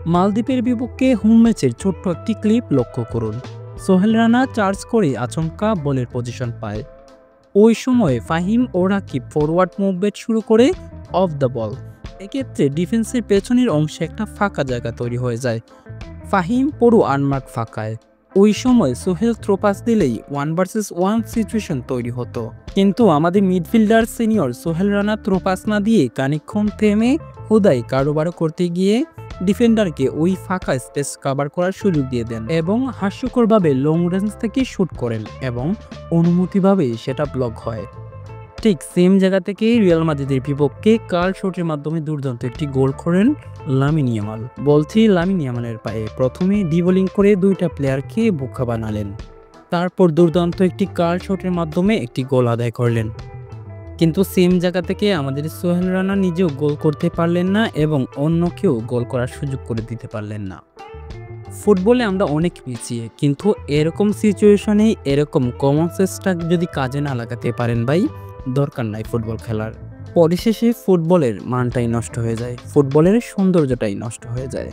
মালদ্বীপের বিপক্ষে হোম ম্যাচের ছোট্ট একটি ক্লিপ লক্ষ্য করুন। সোহেল রানা চার্জ করে আচমকা বলের পজিশন পায়। ওই সময় ফাহিম ও রাকিব ফরওয়ার্ড মুভমেন্ট শুরু করে অফ দ্য বল। এক্ষেত্রে ডিফেন্সের পেছনের অংশে একটা ফাঁকা জায়গা তৈরি হয়ে যায়। ফাহিম পুরো আনমার্ক ফাঁকায়। ওই সময় সোহেল থ্রো পাস দিলেই 1 ভার্সেস 1 সিচুয়েশন তৈরি হতো, কিন্তু আমাদের midfielder senior Sohel Rana throw pass না দিয়ে খানিকক্ষণ থেমে হুদাই কারোবারো করতে গিয়ে ডিফেন্ডারকে ওই ফাঁকা স্পেস কভার করার সুযোগ দিয়ে দেন এবং হাস্যকরভাবে লং রেঞ্জ থেকে শুট করেন এবং অনুমতিভাবে সেটা ব্লক হয়। ঠিক সেম জায়গা থেকেই রিয়াল মাদ্রিদের বিপক্ষে কার্ল শটের মাধ্যমে দুর্দান্ত একটি গোল করেন লামিন ইয়ামাল। বলছি লামিন ইয়ামালের পায়ে প্রথমে ডিবোলিং করে দুইটা প্লেয়ারকে বোকা বানালেন, তারপর দুর্দান্ত একটি কার্ল শটের মাধ্যমে একটি গোল আদায় করলেন। কিন্তু সেম জায়গা থেকে আমাদের সোহেল রানা নিজেও গোল করতে পারলেন না এবং অন্যকেও গোল করার সুযোগ করে দিতে পারলেন না। ফুটবলে আমরা অনেক পিছিয়ে, কিন্তু এরকম সিচুয়েশনে এরকম কমন সেন্সটা যদি কাজে না লাগাতে পারেন ভাই, দরকার নাই ফুটবল খেলার। পরিশেষে ফুটবলের মানটাই নষ্ট হয়ে যায়, ফুটবলের সৌন্দর্যটাই নষ্ট হয়ে যায়।